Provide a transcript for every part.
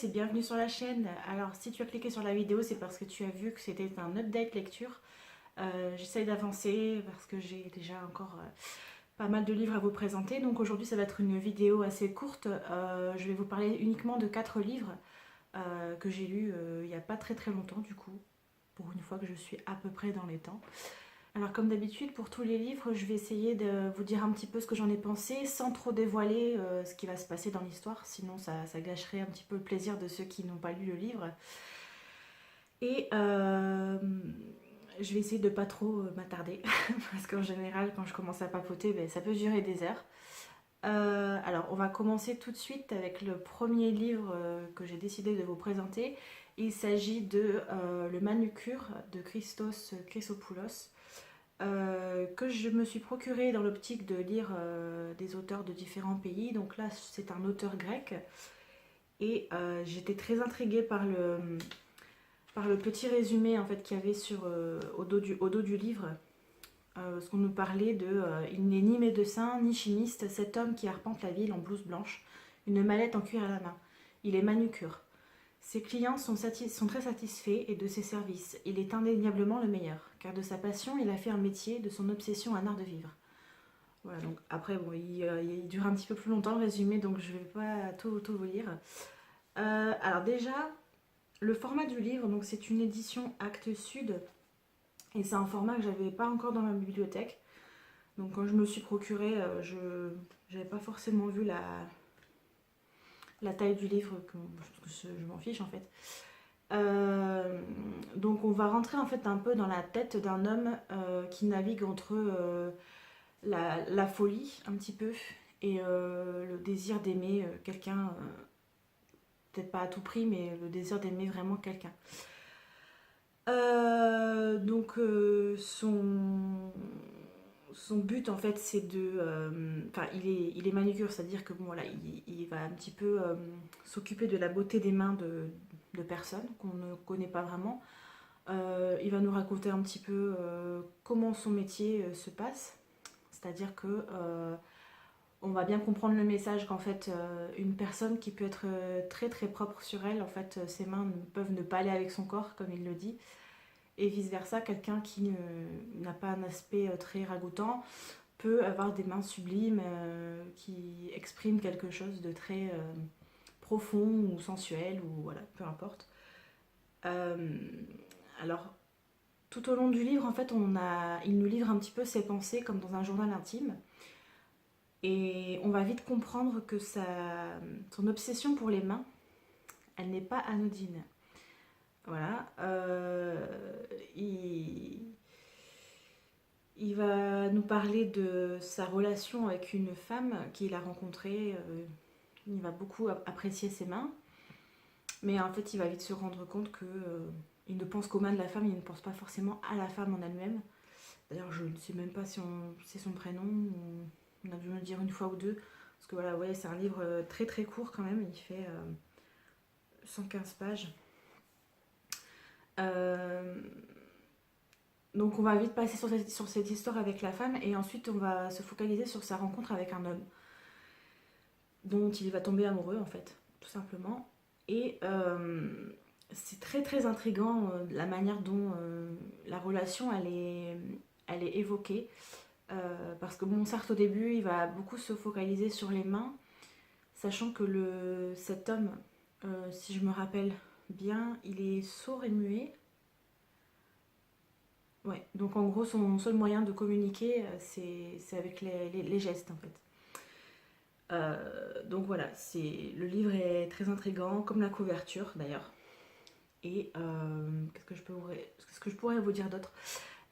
tous et bienvenue sur la chaîne. Alors si tu as cliqué sur la vidéo, c'est parce que tu as vu que c'était un update lecture. J'essaye d'avancer parce que j'ai déjà encore pas mal de livres à vous présenter. Donc aujourd'hui ça va être une vidéo assez courte. Je vais vous parler uniquement de 4 livres que j'ai lus il n'y a pas très très longtemps du coup. Pour une fois que je suis à peu près dans les temps. Alors comme d'habitude pour tous les livres, je vais essayer de vous dire un petit peu ce que j'en ai pensé sans trop dévoiler ce qui va se passer dans l'histoire, sinon ça gâcherait un petit peu le plaisir de ceux qui n'ont pas lu le livre. Et je vais essayer de pas trop m'attarder, parce qu'en général quand je commence à papoter, ben, ça peut durer des heures. Alors on va commencer tout de suite avec le premier livre que j'ai décidé de vous présenter. Il s'agit de Le Manucure de Christos Chrysopoulos. Que je me suis procuré dans l'optique de lire des auteurs de différents pays. Donc là, c'est un auteur grec. Et j'étais très intriguée par le petit résumé en fait, qu'il y avait au dos du livre. Parce qu'on nous parlait de il n'est ni médecin ni chimiste, cet homme qui arpente la ville en blouse blanche, une mallette en cuir à la main. Il est manucure. Ses clients sont très satisfaits et de ses services. Il est indéniablement le meilleur, car de sa passion, il a fait un métier, de son obsession un art de vivre. Voilà, donc après, bon, il dure un petit peu plus longtemps le résumé, donc je ne vais pas tout vous lire. Alors déjà, le format du livre, donc c'est une édition Actes Sud, et c'est un format que j'avais pas encore dans ma bibliothèque. Donc quand je me suis procuré, je n'avais pas forcément vu la taille du livre, parce que je m'en fiche en fait. Donc on va rentrer en fait un peu dans la tête d'un homme qui navigue entre la folie un petit peu et le désir d'aimer quelqu'un, peut-être pas à tout prix, mais le désir d'aimer vraiment quelqu'un. Donc son but en fait c'est de... Enfin il est manucure, c'est-à-dire que bon, voilà, il va un petit peu s'occuper de la beauté des mains de personnes qu'on ne connaît pas vraiment. Il va nous raconter un petit peu comment son métier se passe. C'est-à-dire que on va bien comprendre le message qu'en fait une personne qui peut être très très propre sur elle, en fait ses mains peuvent ne pas aller avec son corps comme il le dit. Et vice versa, quelqu'un qui n'a pas un aspect très ragoûtant peut avoir des mains sublimes qui expriment quelque chose de très profond ou sensuel ou voilà, peu importe. Euh, alors tout au long du livre, en fait, il nous livre un petit peu ses pensées comme dans un journal intime. Et on va vite comprendre que son obsession pour les mains, elle n'est pas anodine. Voilà. Il va nous parler de sa relation avec une femme qu'il a rencontrée. Il va beaucoup apprécier ses mains. Mais en fait, il va vite se rendre compte que il ne pense qu'aux mains de la femme, il ne pense pas forcément à la femme en elle-même. D'ailleurs, je ne sais même pas si c'est son prénom. On a dû me le dire une fois ou deux. Parce que voilà, ouais, c'est un livre très très court quand même. Il fait 115 pages. Euh, donc on va vite passer sur cette histoire avec la femme. Et ensuite, on va se focaliser sur sa rencontre avec un homme. Dont il va tomber amoureux en fait, tout simplement. Et c'est très très intriguant la manière dont la relation elle est évoquée. Parce que bon, certes au début il va beaucoup se focaliser sur les mains, sachant que cet homme, si je me rappelle bien, il est sourd et muet. Ouais, donc en gros son seul moyen de communiquer c'est avec les gestes en fait. Donc voilà, le livre est très intriguant, comme la couverture d'ailleurs. Et qu'est-ce que je pourrais vous dire d'autre?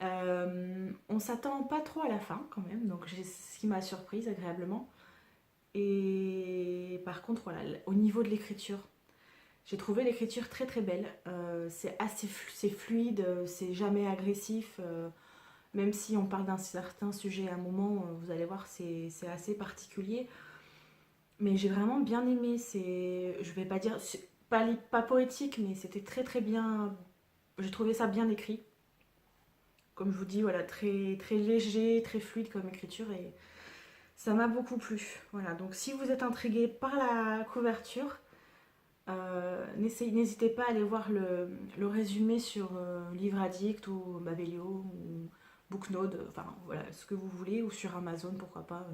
On s'attend pas trop à la fin quand même, donc ce qui m'a surprise agréablement. Et par contre, voilà, au niveau de l'écriture, j'ai trouvé l'écriture très très belle. C'est fluide, c'est jamais agressif. Même si on parle d'un certain sujet à un moment, vous allez voir, c'est assez particulier. Mais j'ai vraiment bien aimé. Je vais pas dire, pas poétique, mais c'était très très bien. J'ai trouvé ça bien écrit. Comme je vous dis, voilà, très très léger, très fluide comme écriture et ça m'a beaucoup plu. Voilà, donc si vous êtes intrigué par la couverture, N'hésitez pas à aller voir le résumé sur Livre Addict ou Babelio ou Booknode, enfin voilà, ce que vous voulez, ou sur Amazon, pourquoi pas.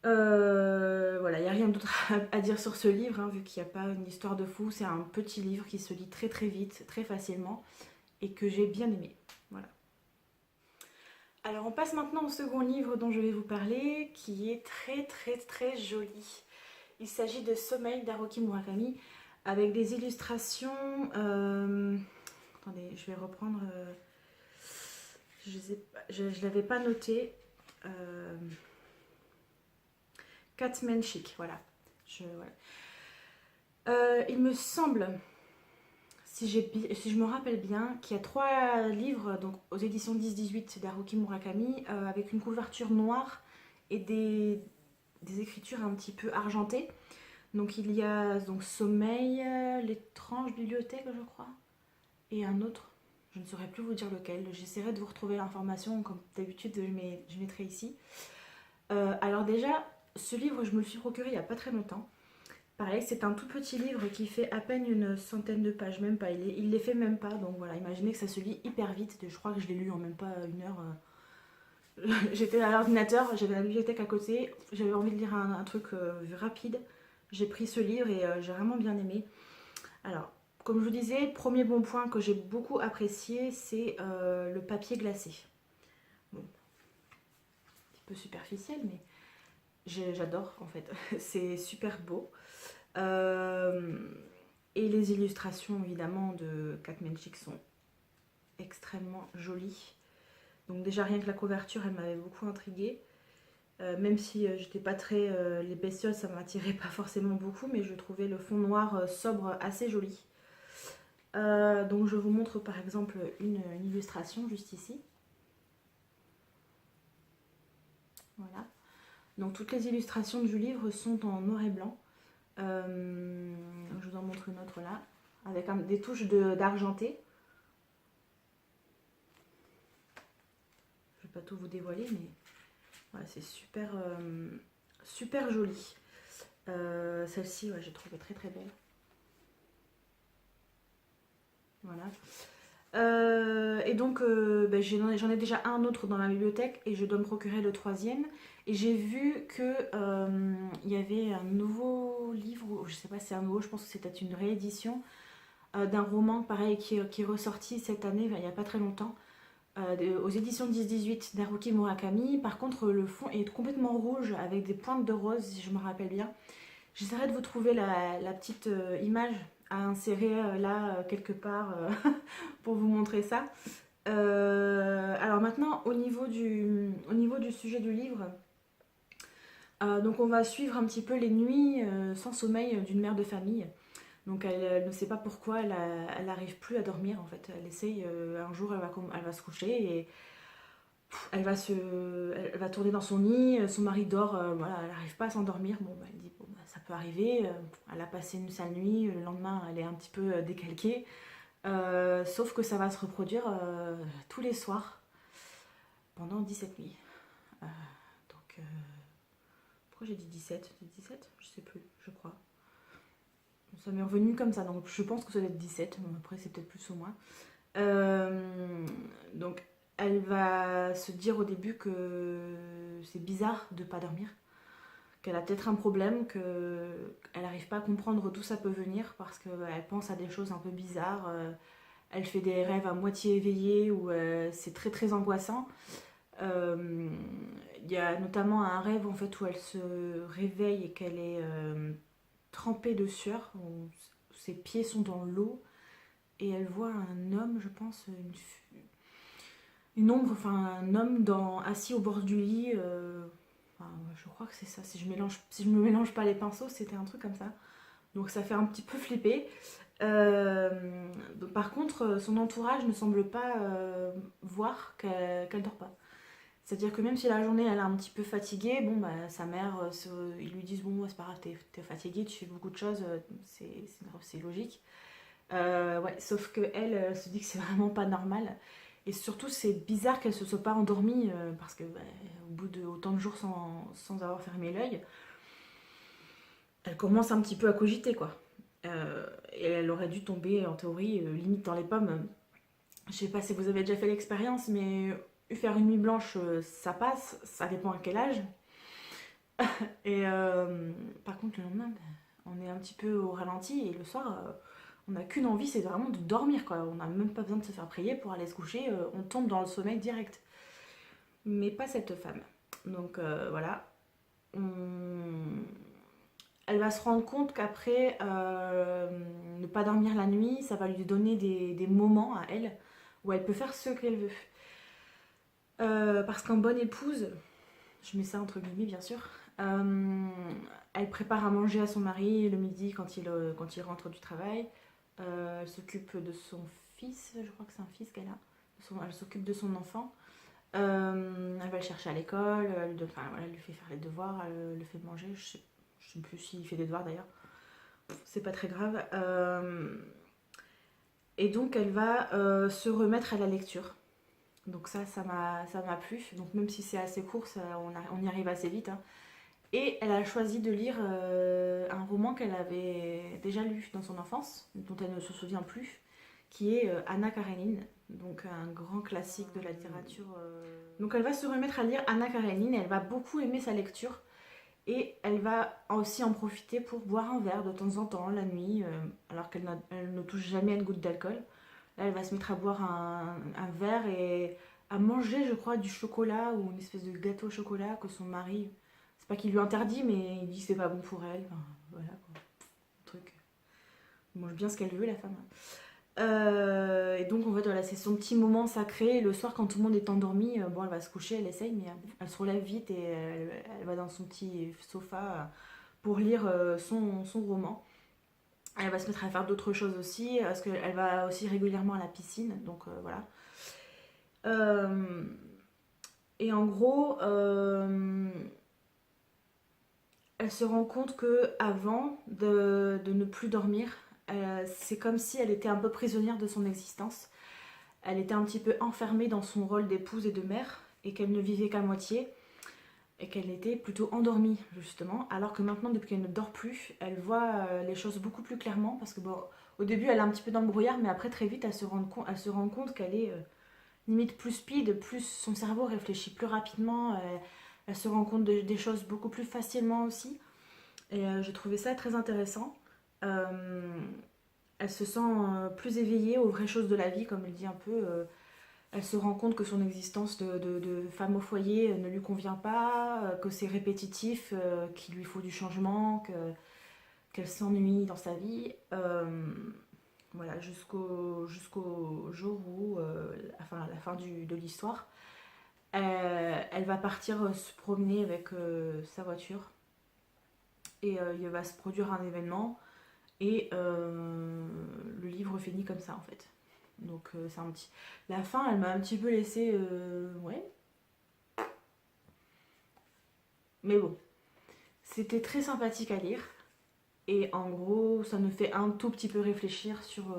Voilà, il n'y a rien d'autre à dire sur ce livre, hein, vu qu'il n'y a pas une histoire de fou. C'est un petit livre qui se lit très très vite, très facilement, et que j'ai bien aimé. Voilà. Alors on passe maintenant au second livre dont je vais vous parler, qui est très très très joli. Il s'agit de Sommeil d'Haruki Murakami, avec des illustrations... Attendez, je vais reprendre... je ne l'avais pas noté. Catman Chic, voilà. Il me semble, si je me rappelle bien, qu'il y a 3 livres donc, aux éditions 10-18 d'Haruki Murakami, avec une couverture noire et des écritures un petit peu argentées. Donc il y a donc Sommeil, L'étrange bibliothèque, je crois, et un autre. Je ne saurais plus vous dire lequel. J'essaierai de vous retrouver l'information, comme d'habitude, je mettrai ici. Alors déjà, ce livre, je me le suis procuré il n'y a pas très longtemps. Pareil, c'est un tout petit livre qui fait à peine une centaine de pages, même pas. Il les fait même pas, donc voilà, imaginez que ça se lit hyper vite. Je crois que je l'ai lu en même pas 1 heure. J'étais à l'ordinateur, j'avais la bibliothèque à côté, j'avais envie de lire un truc rapide. J'ai pris ce livre et j'ai vraiment bien aimé. Alors, comme je vous disais, premier bon point que j'ai beaucoup apprécié, c'est le papier glacé. Bon, un petit peu superficiel, mais j'adore en fait. C'est super beau. Et les illustrations évidemment de Catman Chic sont extrêmement jolies. Donc déjà rien que la couverture, elle m'avait beaucoup intriguée. Même si j'étais pas très... les bestioles, ça m'attirait pas forcément beaucoup, mais je trouvais le fond noir sobre assez joli. Donc je vous montre par exemple une illustration juste ici. Voilà. Donc toutes les illustrations du livre sont en noir et blanc. Je vous en montre une autre là, avec des touches d'argenté. Je vais pas tout vous dévoiler, mais voilà, c'est super, super joli. Celle-ci, ouais, j'ai trouvé très très belle. Voilà. Et donc, ben, j'en ai déjà un autre dans ma bibliothèque et je dois me procurer le 3e. Et j'ai vu que il y avait un nouveau livre, je sais pas si c'est un nouveau, je pense que c'était une réédition d'un roman pareil qui est ressorti cette année, il n'y a pas très longtemps, aux éditions 10-18 d'Haruki Murakami. Par contre, le fond est complètement rouge avec des pointes de rose, si je me rappelle bien. J'essaierai de vous trouver la petite image à insérer là quelque part pour vous montrer ça. Alors maintenant, au niveau du sujet du livre, donc on va suivre un petit peu les nuits sans sommeil d'une mère de famille. Donc elle ne sait pas pourquoi, elle n'arrive plus à dormir en fait. Elle essaye, un jour elle va se coucher et elle va tourner dans son lit, son mari dort, voilà, elle n'arrive pas à s'endormir. Bon, bah, elle dit, bon, bah, ça peut arriver, elle a passé une sale nuit, le lendemain elle est un petit peu décalquée. Sauf que ça va se reproduire tous les soirs pendant 17 nuits. Donc, pourquoi j'ai dit 17? J'ai dit 17? Je sais plus, je crois. Ça m'est revenu comme ça, donc je pense que ça doit être 17. Bon, après, c'est peut-être plus ou moins. Donc, elle va se dire au début que c'est bizarre de ne pas dormir, qu'elle a peut-être un problème, qu'elle n'arrive pas à comprendre d'où ça peut venir parce qu'elle pense à des choses un peu bizarres. Elle fait des rêves à moitié éveillés où c'est très très angoissant. Il y a notamment un rêve en fait où elle se réveille et qu'elle est trempée de sueur, où ses pieds sont dans l'eau et elle voit un homme, je pense, une ombre, enfin un homme assis au bord du lit. Enfin, je crois que c'est ça. Si je me mélange pas les pinceaux, c'était un truc comme ça. Donc ça fait un petit peu flipper. Par contre, son entourage ne semble pas voir qu'elle dort pas. C'est-à-dire que même si la journée elle est un petit peu fatiguée, bon bah sa mère, ils lui disent bon c'est pas grave, t'es fatiguée, tu fais beaucoup de choses, c'est logique. Ouais, sauf que elle se dit que c'est vraiment pas normal. Et surtout c'est bizarre qu'elle se soit pas endormie parce que bah, au bout de autant de jours sans avoir fermé l'œil. elle commence un petit peu à cogiter quoi. Et elle aurait dû tomber en théorie limite dans les pommes. Je sais pas si vous avez déjà fait l'expérience, mais faire une nuit blanche, ça passe, ça dépend à quel âge. Et par contre, le lendemain, on est un petit peu au ralenti et le soir, on n'a qu'une envie, c'est vraiment de dormir quoi. On n'a même pas besoin de se faire prier pour aller se coucher, on tombe dans le sommeil direct. Mais pas cette femme. Donc voilà. On- Elle va se rendre compte qu'après, ne pas dormir la nuit, ça va lui donner des moments à elle où elle peut faire ce qu'elle veut. Parce qu'en bonne épouse, je mets ça entre guillemets bien sûr, euh, elle prépare à manger à son mari le midi quand il rentre du travail. Elle s'occupe de son fils, je crois que c'est un fils qu'elle a. Elle s'occupe de son enfant. Elle va le chercher à l'école, enfin, voilà, elle lui fait faire les devoirs, elle le fait manger. Je sais plus s'il fait des devoirs d'ailleurs. C'est pas très grave. Et donc elle va se remettre à la lecture. Donc ça m'a plu. Donc même si c'est assez court, on y arrive assez vite, hein. Et elle a choisi de lire un roman qu'elle avait déjà lu dans son enfance, dont elle ne se souvient plus, qui est Anna Karenine, donc un grand classique de la littérature. Donc elle va se remettre à lire Anna Karenine, et elle va beaucoup aimer sa lecture, et elle va aussi en profiter pour boire un verre de temps en temps, la nuit, alors elle ne touche jamais à une goutte d'alcool. Là, elle va se mettre à boire un verre et à manger, je crois, du chocolat ou une espèce de gâteau au chocolat que son mari, c'est pas qu'il lui interdit, mais il dit que c'est pas bon pour elle. Enfin, voilà quoi, un truc. Elle mange bien ce qu'elle veut, la femme. Et donc, en fait, voilà, c'est son petit moment sacré. Le soir, quand tout le monde est endormi, bon, elle va se coucher, elle essaye, mais elle se relève vite et elle va dans son petit sofa pour lire son roman. Elle va se mettre à faire d'autres choses aussi, parce qu'elle va aussi régulièrement à la piscine, donc voilà. Euh, et en gros, elle se rend compte que avant de ne plus dormir, c'est comme si elle était un peu prisonnière de son existence. Elle était un petit peu enfermée dans son rôle d'épouse et de mère, et qu'elle ne vivait qu'à moitié, et qu'elle était plutôt endormie justement, alors que maintenant, depuis qu'elle ne dort plus, elle voit les choses beaucoup plus clairement, parce que bon, au début elle est un petit peu dans le brouillard, mais après très vite elle se rend compte qu'elle est limite plus speed, plus son cerveau réfléchit plus rapidement, elle se rend compte des choses beaucoup plus facilement aussi, et j'ai trouvé ça très intéressant. Euh, Elle se sent plus éveillée aux vraies choses de la vie, comme elle dit un peu. Elle se rend compte que son existence de femme au foyer ne lui convient pas, que c'est répétitif, qu'il lui faut du changement, qu'elle s'ennuie dans sa vie. Voilà, jusqu'au jour où, enfin, à la fin de l'histoire, elle va partir se promener avec sa voiture et il va se produire un événement et le livre finit comme ça en fait. Donc c'est un petit... La fin, elle m'a un petit peu laissé... ouais. Mais bon, c'était très sympathique à lire. Et en gros, ça nous fait un tout petit peu réfléchir sur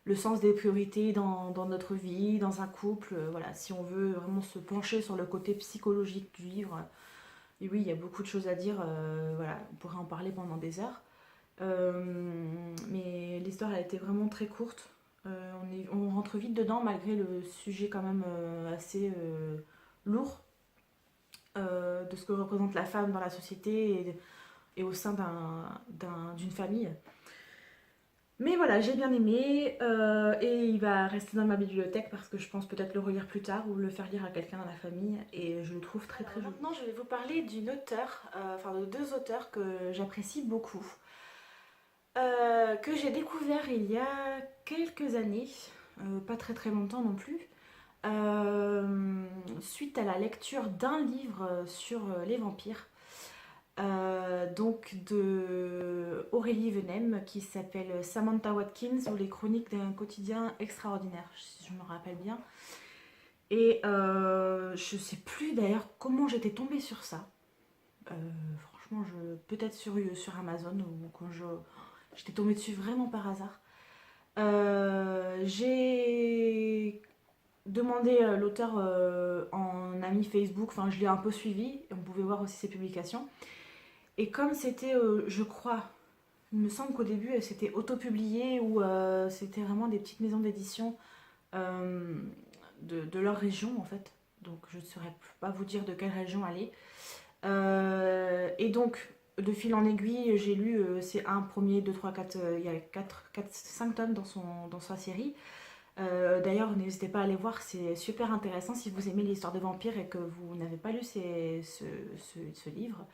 le sens des priorités dans notre vie, dans un couple. Voilà, si on veut vraiment se pencher sur le côté psychologique du livre. Et oui, il y a beaucoup de choses à dire. Voilà, on pourrait en parler pendant des heures. Mais l'histoire a été vraiment très courte. On rentre vite dedans malgré le sujet quand même assez lourd de ce que représente la femme dans la société et au sein d'une famille. Mais voilà, j'ai bien aimé et il va rester dans ma bibliothèque parce que je pense peut-être le relire plus tard ou le faire lire à quelqu'un dans la famille et je le trouve très très joli. Maintenant, je vais vous parler d'une auteure, enfin de deux auteurs que j'apprécie beaucoup, que j'ai découvert il y a quelques années, pas très très longtemps non plus, suite à la lecture d'un livre sur les vampires. Donc de Aurélie Venem qui s'appelle Samantha Watkins ou les chroniques d'un quotidien extraordinaire, si je me rappelle bien. Et je sais plus d'ailleurs comment j'étais tombée sur ça. Franchement, peut-être sur Amazon ou quand j'étais tombée dessus vraiment par hasard. J'ai demandé l'auteur en ami Facebook, enfin je l'ai un peu suivi, on pouvait voir aussi ses publications. Et comme c'était, je crois, il me semble qu'au début c'était auto-publié ou c'était vraiment des petites maisons d'édition euh, de leur région en fait. Donc je ne saurais pas vous dire de quelle région aller. Et donc, de fil en aiguille, j'ai lu c'est un premier, 2, 3, 4, il y a 5 tomes dans sa série. D'ailleurs, n'hésitez pas à aller voir, c'est super intéressant si vous aimez l'histoire de vampires et que vous n'avez pas lu ce livre.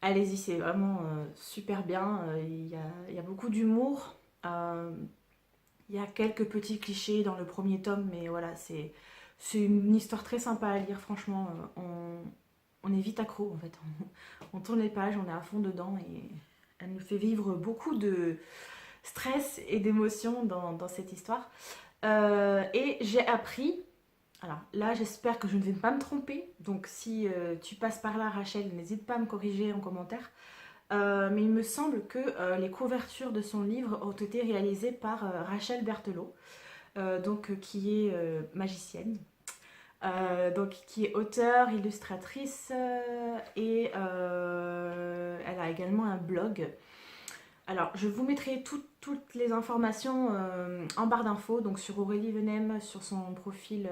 Allez-y, c'est vraiment super bien. Il y a beaucoup d'humour. Euh, il y a quelques petits clichés dans le premier tome, mais voilà, c'est une histoire très sympa à lire, franchement. On est vite accro en fait. On tourne les pages, on est à fond dedans et elle nous fait vivre beaucoup de stress et d'émotions dans cette histoire. Et j'ai appris, alors là j'espère que je ne vais pas me tromper, donc si tu passes par là Rachel, n'hésite pas à me corriger en commentaire. Mais il me semble que les couvertures de son livre ont été réalisées par Rachel Berthelot, qui est magicienne, donc qui est auteure, illustratrice et elle a également un blog. Alors, je vous mettrai toutes les informations en barre d'infos, donc sur Aurélie Venem sur son profil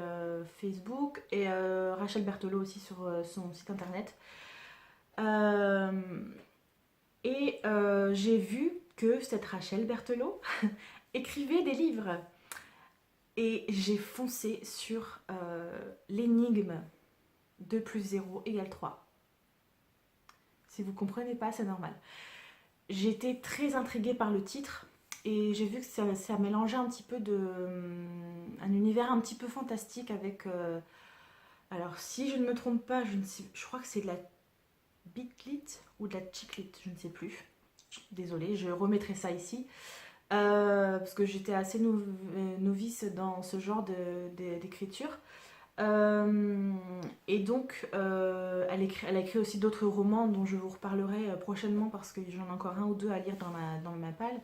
Facebook et Rachel Berthelot aussi sur son site internet. Euh, j'ai vu que cette Rachel Berthelot écrivait des livres. Et j'ai foncé sur l'énigme 2 plus 0 égale 3. Si vous comprenez pas, c'est normal. J'étais très intriguée par le titre et j'ai vu que ça mélangeait un petit peu un univers un petit peu fantastique avec... alors si je ne me trompe pas, je crois que c'est de la bitlite ou de la chiclite, je ne sais plus. Désolée, je remettrai ça ici. Parce que j'étais assez novice dans ce genre d'écriture. Et donc, elle a écrit aussi d'autres romans dont je vous reparlerai prochainement parce que j'en ai encore un ou deux à lire dans ma palle.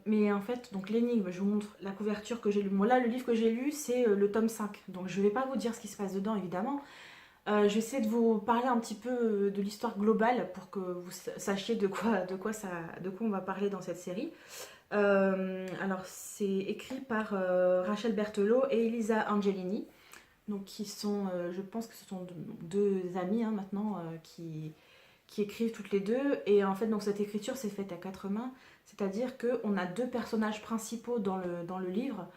Mais en fait, donc l'énigme, je vous montre la couverture que j'ai lue. Moi, là, le livre que j'ai lu, c'est le tome 5. Donc, je ne vais pas vous dire ce qui se passe dedans, évidemment. Je vais essayer de vous parler un petit peu de l'histoire globale pour que vous sachiez de quoi on va parler dans cette série. Alors, c'est écrit par Rachel Berthelot et Elisa Angelini, donc qui sont, je pense que ce sont deux amies hein, maintenant, qui écrivent toutes les deux. Et en fait, donc cette écriture s'est faite à quatre mains, c'est-à-dire qu'on a deux personnages principaux dans le livre,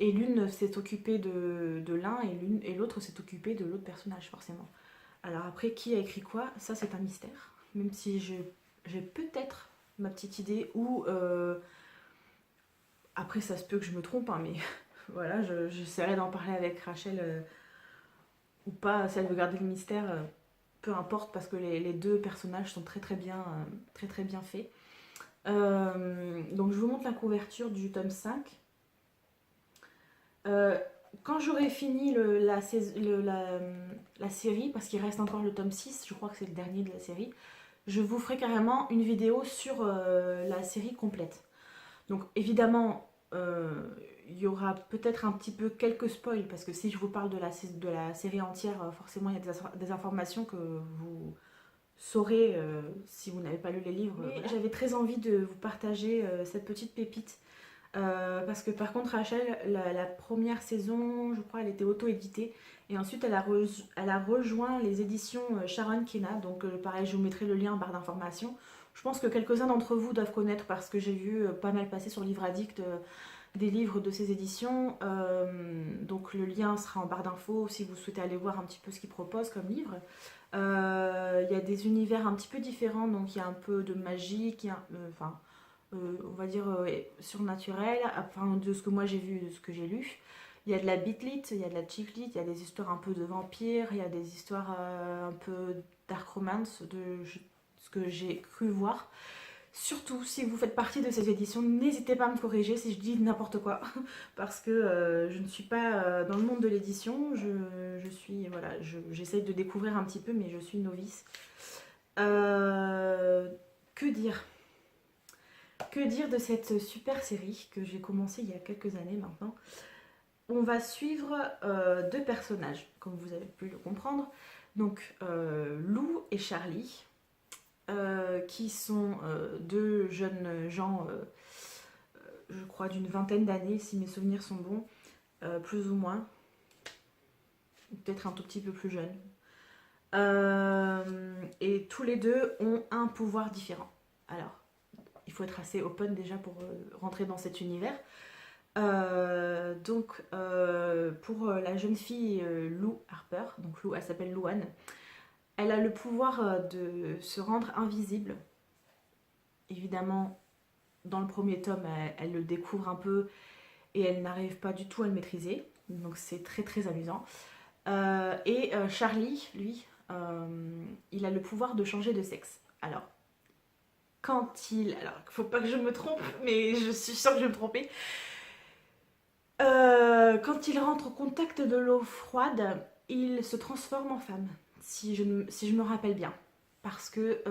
et l'une s'est occupée de l'un et l'autre s'est occupée de l'autre personnage, forcément. Alors après, qui a écrit quoi, ça c'est un mystère, même si j'ai peut-être ma petite idée, ou après ça se peut que je me trompe, hein, mais voilà, j'essaierai d'en parler avec Rachel ou pas, si elle veut garder le mystère, peu importe, parce que les deux personnages sont très bien faits. Donc je vous montre la couverture du tome 5. Quand j'aurai fini la série, parce qu'il reste encore le tome 6, je crois que c'est le dernier de la série, je vous ferai carrément une vidéo sur la série complète. Donc évidemment, il y aura peut-être un petit peu quelques spoils, parce que si je vous parle de la série entière, forcément il y a des informations que vous saurez si vous n'avez pas lu les livres. Voilà. J'avais très envie de vous partager cette petite pépite. Parce que par contre Rachel, la première saison, je crois, elle était auto-éditée. Et ensuite elle a rejoint les éditions Sharon Kina. Donc pareil, je vous mettrai le lien en barre d'informations. Je pense que quelques-uns d'entre vous doivent connaître parce que j'ai vu pas mal passer sur Livre Addict des livres de ces éditions. Donc le lien sera en barre d'infos si vous souhaitez aller voir un petit peu ce qu'ils proposent comme livre. Il y a des univers un petit peu différents, donc il y a un peu de magie, on va dire surnaturel, enfin de ce que moi j'ai vu, de ce que j'ai lu. Il y a de la bitlit, il y a de la chicklit, il y a des histoires un peu de vampires, il y a des histoires un peu dark romance, ce que j'ai cru voir. Surtout, si vous faites partie de ces éditions, n'hésitez pas à me corriger si je dis n'importe quoi, parce que je ne suis pas dans le monde de l'édition, j'essaye de découvrir un petit peu, mais je suis novice. Que dire? Que dire de cette super série que j'ai commencé il y a quelques années maintenant? On va suivre deux personnages, comme vous avez pu le comprendre, donc Lou et Charlie. qui sont deux jeunes gens, je crois d'une vingtaine d'années, si mes souvenirs sont bons, plus ou moins, peut-être un tout petit peu plus jeunes. Et tous les deux ont un pouvoir différent. Alors, il faut être assez open déjà pour rentrer dans cet univers. Pour la jeune fille Lou Harper, donc Lou, elle s'appelle Louane, elle a le pouvoir de se rendre invisible. Évidemment, dans le premier tome, elle le découvre un peu et elle n'arrive pas du tout à le maîtriser. Donc c'est très très amusant. Charlie, lui, il a le pouvoir de changer de sexe. Alors, alors, faut pas que je me trompe, mais je suis sûre que je vais me tromper. Quand il rentre au contact de l'eau froide, il se transforme en femme, si je me rappelle bien. Parce que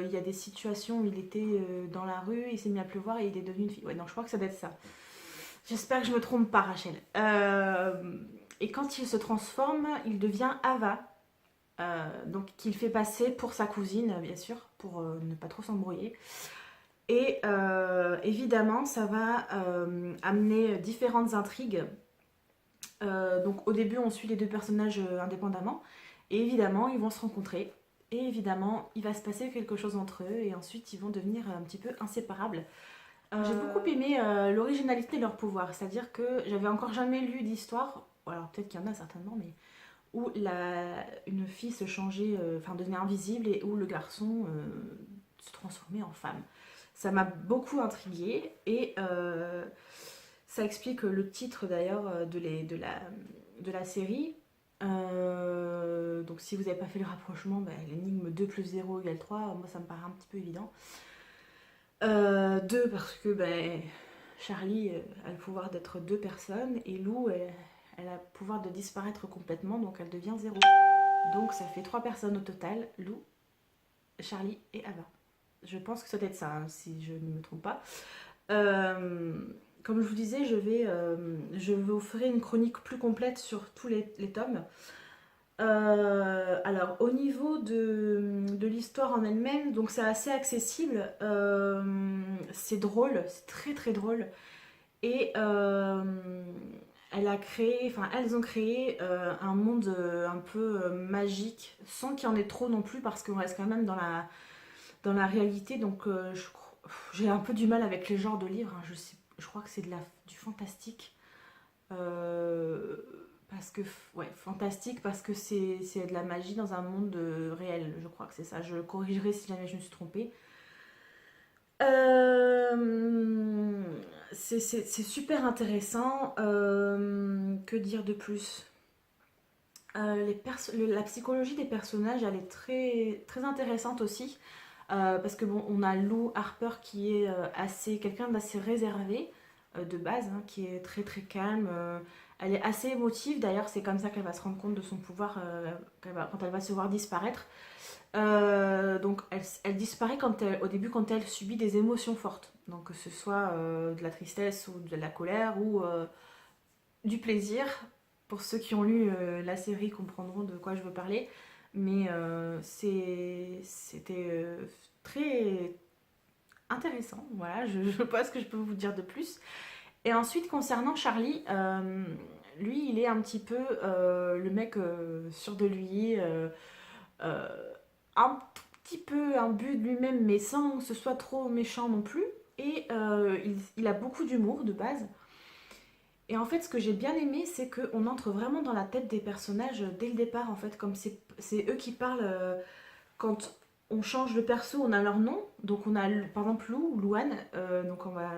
il y a des situations où il était dans la rue, il s'est mis à pleuvoir et il est devenu une fille. Ouais, non, je crois que ça doit être ça. J'espère que je me trompe pas, Rachel. Et quand il se transforme, il devient Ava. Donc qu'il fait passer pour sa cousine, bien sûr, pour ne pas trop s'embrouiller. Et évidemment, ça va amener différentes intrigues. Donc au début, on suit les deux personnages indépendamment. Et évidemment, ils vont se rencontrer. Et évidemment, il va se passer quelque chose entre eux. Et ensuite, ils vont devenir un petit peu inséparables. J'ai beaucoup aimé l'originalité de leur pouvoir. C'est-à-dire que j'avais encore jamais lu d'histoire. Alors peut-être qu'il y en a certainement, mais où une fille se changeait, enfin devenait invisible et où le garçon se transformait en femme. Ça m'a beaucoup intriguée et ça explique le titre d'ailleurs de la série. Donc si vous n'avez pas fait le rapprochement, bah, l'énigme 2 plus 0 égale 3, moi ça me paraît un petit peu évident. 2 parce que ben, Charlie a le pouvoir d'être deux personnes et Lou elle a le pouvoir de disparaître complètement, donc elle devient 0. Donc ça fait 3 personnes au total, Lou, Charlie et Ava. Je pense que ça doit être ça, hein, si je ne me trompe pas. Comme je vous disais, je vais vous faire une chronique plus complète sur tous les tomes. Alors, au niveau de l'histoire en elle-même, donc c'est assez accessible. C'est drôle, c'est très très drôle. Et elles ont créé un monde un peu magique, sans qu'il y en ait trop non plus, parce qu'on reste quand même dans la réalité. Donc, j'ai un peu du mal avec les genres de livres, hein. Je crois que c'est du fantastique. Euh, Parce que, ouais, fantastique, parce que c'est de la magie dans un monde réel. Je crois que c'est ça. Je corrigerai si jamais je me suis trompée. Euh, c'est super intéressant. Que dire de plus? La psychologie des personnages, elle est très, très intéressante aussi. Parce que bon, on a Lou Harper qui est quelqu'un d'assez réservé de base, hein, qui est très très calme. Elle est assez émotive, d'ailleurs c'est comme ça qu'elle va se rendre compte de son pouvoir quand elle va se voir disparaître. Donc elle disparaît au début quand elle subit des émotions fortes. Donc que ce soit de la tristesse ou de la colère ou du plaisir. Pour ceux qui ont lu la série comprendront de quoi je veux parler. Mais c'était très intéressant. Voilà, je ne sais pas ce que je peux vous dire de plus. Et ensuite, concernant Charlie, lui, il est un petit peu le mec sûr de lui, euh, un tout petit peu imbu de lui-même, mais sans que ce soit trop méchant non plus. Et il a beaucoup d'humour de base. Et en fait, ce que j'ai bien aimé, c'est qu'on entre vraiment dans la tête des personnages dès le départ, en fait, comme c'est eux qui parlent quand on change de perso, on a leur nom. Donc on a par exemple Louane, donc on va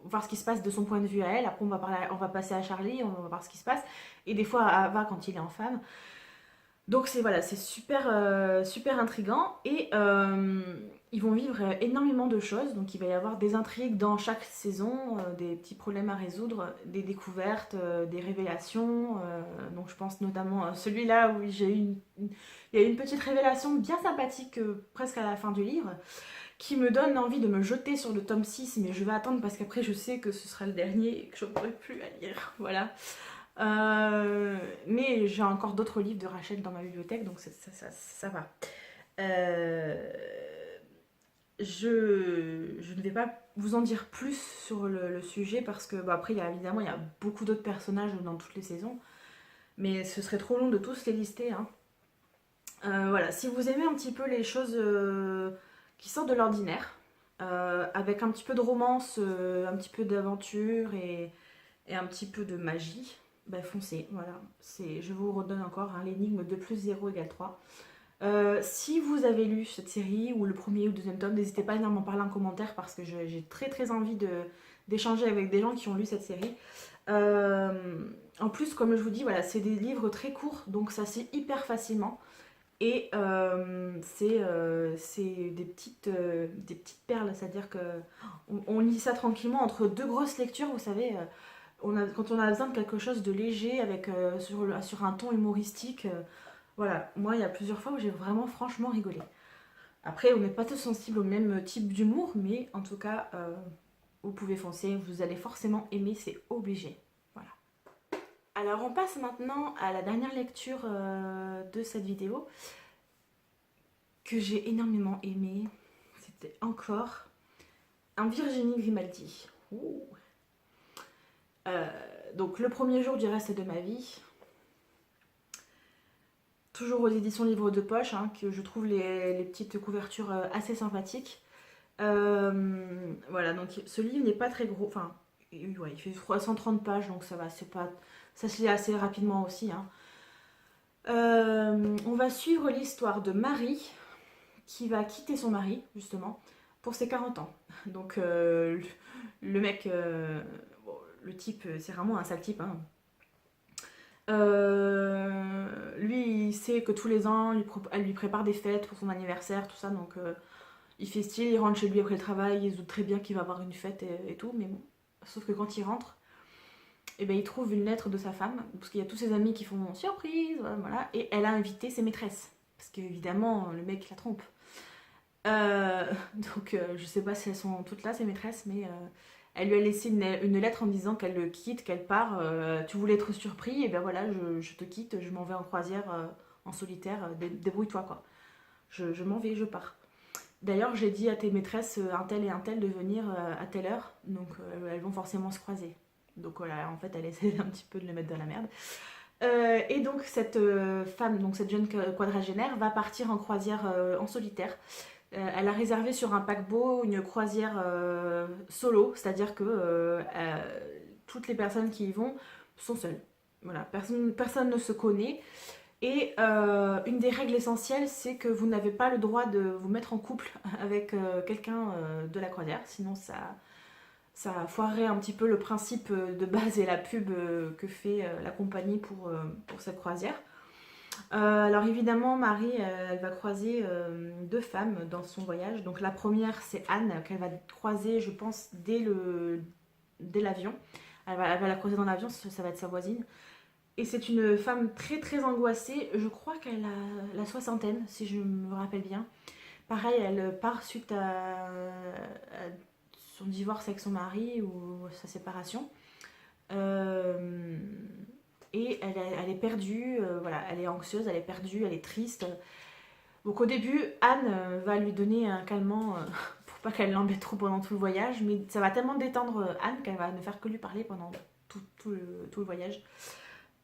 voir ce qui se passe de son point de vue à elle. Après on va passer à Charlie, on va voir ce qui se passe. Et des fois à Ava quand il est en femme. Donc c'est super super intriguant et ils vont vivre énormément de choses. Donc il va y avoir des intrigues dans chaque saison, des petits problèmes à résoudre, des découvertes, des révélations. Donc je pense notamment à celui-là où il y a une petite révélation bien sympathique presque à la fin du livre qui me donne envie de me jeter sur le tome 6, mais je vais attendre parce qu'après je sais que ce sera le dernier et que je ne pourrai plus à lire. Voilà. Mais j'ai encore d'autres livres de Rachel dans ma bibliothèque, donc ça va. Euh, je ne vais pas vous en dire plus sur le sujet parce que après évidemment il y a beaucoup d'autres personnages dans toutes les saisons, mais ce serait trop long de tous les lister, hein. Voilà, si vous aimez un petit peu les choses qui sortent de l'ordinaire, avec un petit peu de romance, un petit peu d'aventure et un petit peu de magie, bah foncez, voilà. Je vous redonne encore, hein, l'énigme 2 plus 0 égale 3. Si vous avez lu cette série, ou le premier ou le deuxième tome, n'hésitez pas à venir m'en parler en commentaire parce que j'ai très très envie d'échanger avec des gens qui ont lu cette série. En plus, comme je vous dis, voilà, c'est des livres très courts, donc ça se lit hyper facilement. Et c'est des petites perles, c'est-à-dire que on lit ça tranquillement entre deux grosses lectures, vous savez. Quand on a besoin de quelque chose de léger avec sur un ton humoristique, voilà, moi il y a plusieurs fois où j'ai vraiment franchement rigolé. Après, on n'est pas tous sensibles au même type d'humour, mais en tout cas, vous pouvez foncer, vous allez forcément aimer, c'est obligé. Voilà. Alors on passe maintenant à la dernière lecture de cette vidéo que j'ai énormément aimé. C'était encore un Virginie Grimaldi. Ouh. Donc le premier jour du reste de ma vie, toujours aux éditions Livre de Poche, hein, que je trouve les petites couvertures assez sympathiques. Voilà, donc ce livre n'est pas très gros, enfin ouais, il fait 330 pages, donc ça va, ça se lit assez rapidement aussi, hein. On va suivre l'histoire de Marie qui va quitter son mari justement pour ses 40 ans. Donc le mec, bon, le type, c'est vraiment un sale type, hein. Lui, il sait que tous les ans, elle lui prépare des fêtes pour son anniversaire, tout ça, donc il fait style, il rentre chez lui après le travail, il se doute très bien qu'il va avoir une fête et tout, mais bon. Sauf que quand il rentre, eh ben, il trouve une lettre de sa femme, parce qu'il y a tous ses amis qui font surprise, voilà, et elle a invité ses maîtresses, parce qu'évidemment, le mec la trompe. Euh, donc je sais pas si elles sont toutes là, ses maîtresses, mais elle lui a laissé une lettre en disant qu'elle le quitte, qu'elle part. Tu voulais être surpris, et ben voilà, je te quitte, je m'en vais en croisière en solitaire, débrouille-toi quoi. Je m'en vais, je pars. D'ailleurs, j'ai dit à tes maîtresses, un tel et un tel, de venir à telle heure, donc elles vont forcément se croiser. Donc voilà, en fait, elle essaie un petit peu de le mettre dans la merde. Et donc cette femme, donc cette jeune quadragénaire, va partir en croisière en solitaire. Elle a réservé sur un paquebot une croisière solo, c'est-à-dire que toutes les personnes qui y vont sont seules. Voilà, personne ne se connaît. Et une des règles essentielles, c'est que vous n'avez pas le droit de vous mettre en couple avec quelqu'un de la croisière, sinon ça foirerait un petit peu le principe de base et la pub que fait la compagnie pour cette croisière. Alors évidemment, Marie, elle va croiser deux femmes dans son voyage. Donc la première, c'est Anne, qu'elle va croiser, je pense, dès l'avion. Elle va la croiser dans l'avion, ça va être sa voisine. Et c'est une femme très très angoissée. Je crois qu'elle a la soixantaine, si je me rappelle bien. Pareil, elle part suite à son divorce avec son mari ou sa séparation. Euh, et elle est perdue, voilà, elle est anxieuse, elle est perdue, elle est triste. Donc au début, Anne va lui donner un calmant pour pas qu'elle l'embête trop pendant tout le voyage, mais ça va tellement détendre Anne qu'elle va ne faire que lui parler pendant tout le voyage.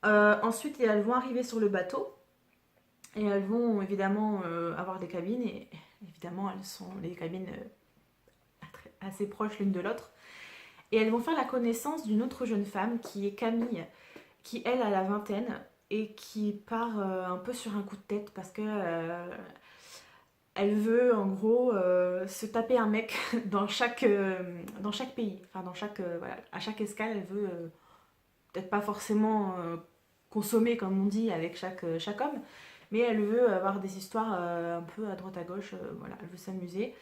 Ensuite, elles vont arriver sur le bateau et elles vont évidemment avoir des cabines et évidemment elles sont les cabines assez proches l'une de l'autre. Et elles vont faire la connaissance d'une autre jeune femme qui est Camille, qui elle a la vingtaine et qui part un peu sur un coup de tête parce que elle veut en gros se taper un mec dans chaque pays, enfin voilà, à chaque escale elle veut peut-être pas forcément consommer comme on dit avec chaque homme, mais elle veut avoir des histoires un peu à droite à gauche, voilà, elle veut s'amuser.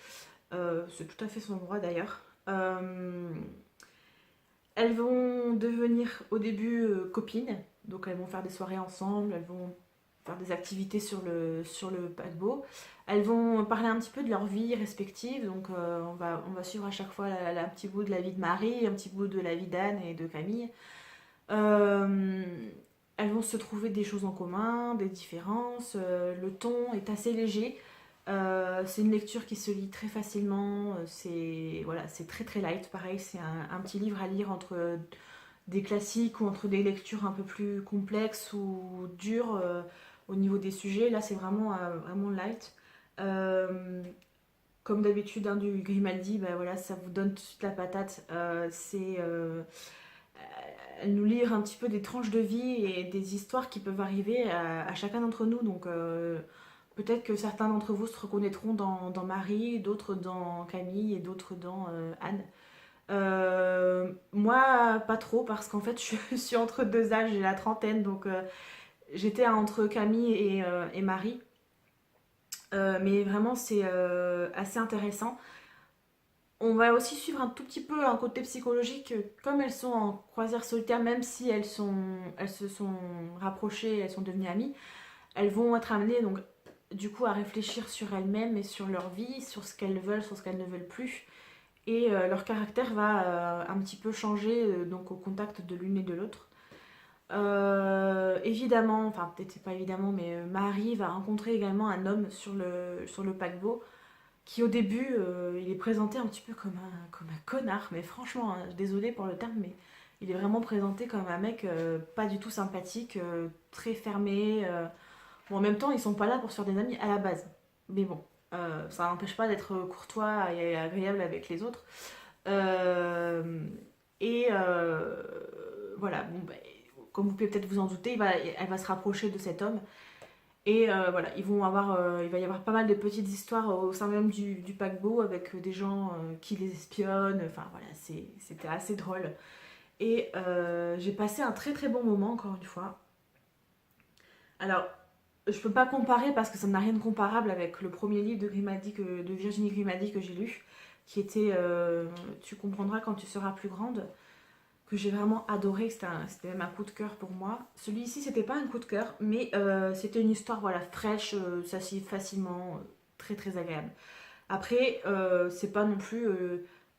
C'est tout à fait son droit d'ailleurs. Elles vont devenir au début copines, donc elles vont faire des soirées ensemble, elles vont faire des activités sur le paquebot. Elles vont parler un petit peu de leur vie respective, donc on va suivre à chaque fois un petit bout de la vie de Marie, un petit bout de la vie d'Anne et de Camille. Euh, Elles vont se trouver des choses en commun, des différences, le ton est assez léger. C'est une lecture qui se lit très facilement, voilà, c'est très très light, pareil, c'est un petit livre à lire entre des classiques ou entre des lectures un peu plus complexes ou dures au niveau des sujets. Là, c'est vraiment light. Comme d'habitude, hein, du Grimaldi, bah voilà, ça vous donne tout de suite la patate. Elle nous livre un petit peu des tranches de vie et des histoires qui peuvent arriver à chacun d'entre nous. Donc peut-être que certains d'entre vous se reconnaîtront dans Marie, d'autres dans Camille et d'autres dans Anne. Moi, pas trop, parce qu'en fait, je suis entre deux âges, j'ai la trentaine, donc j'étais entre Camille et Marie. Mais vraiment, c'est assez intéressant. On va aussi suivre un tout petit peu un côté psychologique, comme elles sont en croisière solitaire, même si elles se sont rapprochées, elles sont devenues amies, elles vont être amenées donc du coup à réfléchir sur elles-mêmes et sur leur vie, sur ce qu'elles veulent, sur ce qu'elles ne veulent plus. Et leur caractère va un petit peu changer donc au contact de l'une et de l'autre. Évidemment, enfin peut-être pas évidemment, mais Marie va rencontrer également un homme sur le paquebot qui au début il est présenté un petit peu comme un connard, mais franchement, hein, désolée pour le terme, mais il est vraiment présenté comme un mec pas du tout sympathique, très fermé. Bon, en même temps, ils sont pas là pour se faire des amis à la base, mais bon, ça n'empêche pas d'être courtois et agréable avec les autres. Euh, et voilà, bon, bah, comme vous pouvez peut-être vous en douter, elle va se rapprocher de cet homme. Et voilà, il va y avoir pas mal de petites histoires au sein même du paquebot avec des gens qui les espionnent. Enfin voilà, c'était assez drôle. Et j'ai passé un très très bon moment encore une fois. Alors, je peux pas comparer parce que ça n'a rien de comparable avec le premier livre de Virginie Grimaldi que j'ai lu, qui était Tu comprendras quand tu seras plus grande, que j'ai vraiment adoré, c'était même un coup de cœur pour moi. Celui-ci, c'était pas un coup de cœur, mais c'était une histoire voilà, fraîche, ça se lit facilement, très très agréable. Après, c'est pas non plus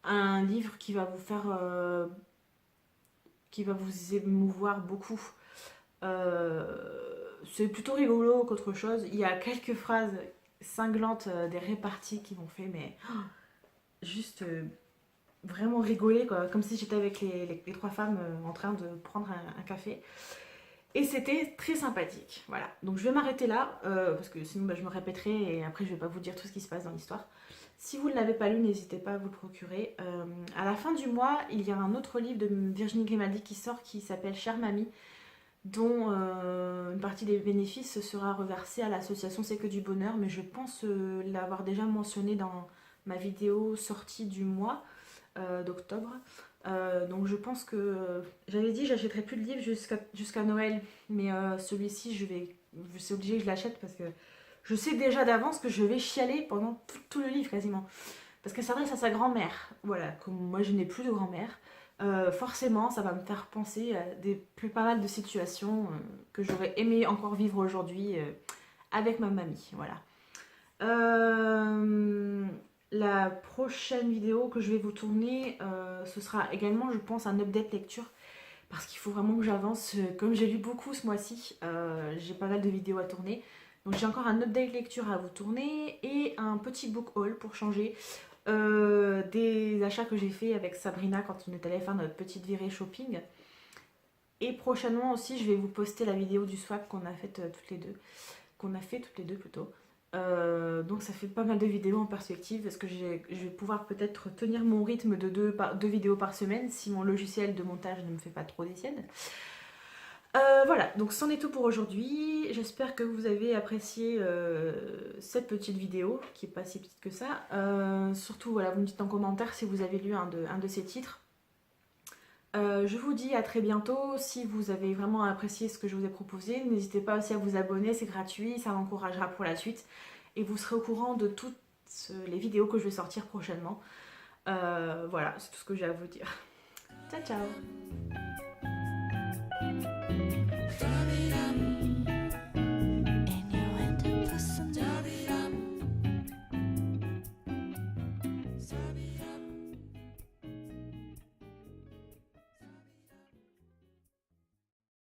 un livre qui va vous émouvoir beaucoup. C'est plutôt rigolo qu'autre chose. Il y a quelques phrases cinglantes, des réparties qui m'ont fait, mais juste vraiment rigoler, quoi, comme si j'étais avec les trois femmes en train de prendre un café. Et c'était très sympathique. Voilà. Donc je vais m'arrêter là, parce que sinon bah, je me répéterai et après je vais pas vous dire tout ce qui se passe dans l'histoire. Si vous ne l'avez pas lu, n'hésitez pas à vous le procurer. À la fin du mois, il y a un autre livre de Virginie Grimaldi qui sort qui s'appelle Chère Mamie, dont une partie des bénéfices sera reversée à l'association C'est que du bonheur, mais je pense l'avoir déjà mentionné dans ma vidéo sortie du mois d'octobre. Donc je pense que j'avais dit j'achèterai plus de livres jusqu'à Noël, mais celui-ci c'est obligé que je l'achète parce que je sais déjà d'avance que je vais chialer pendant tout le livre quasiment, parce que ça s'adresse à sa grand-mère. Voilà, comme moi je n'ai plus de grand-mère, forcément ça va me faire penser à pas mal de situations que j'aurais aimé encore vivre aujourd'hui avec ma mamie. Voilà. Euh, la prochaine vidéo que je vais vous tourner, ce sera également, je pense, un update lecture. Parce qu'il faut vraiment que j'avance. Comme j'ai lu beaucoup ce mois-ci, j'ai pas mal de vidéos à tourner. Donc j'ai encore un update lecture à vous tourner et un petit book haul pour changer des achats que j'ai fait avec Sabrina quand on est allé faire notre petite virée shopping. Et prochainement aussi, je vais vous poster la vidéo du swap qu'on a fait toutes les deux. Qu'on a fait toutes les deux plutôt. Donc ça fait pas mal de vidéos en perspective parce que je vais pouvoir peut-être tenir mon rythme de deux vidéos par semaine si mon logiciel de montage ne me fait pas trop des siennes. Voilà, donc c'en est tout pour aujourd'hui. J'espère que vous avez apprécié cette petite vidéo qui est pas si petite que ça. Surtout, voilà, vous me dites en commentaire si vous avez lu un de ces titres. Je vous dis à très bientôt. Si vous avez vraiment apprécié ce que je vous ai proposé, n'hésitez pas aussi à vous abonner, c'est gratuit, ça m'encouragera pour la suite. Et vous serez au courant de toutes les vidéos que je vais sortir prochainement. Voilà, c'est tout ce que j'ai à vous dire. Ciao ciao.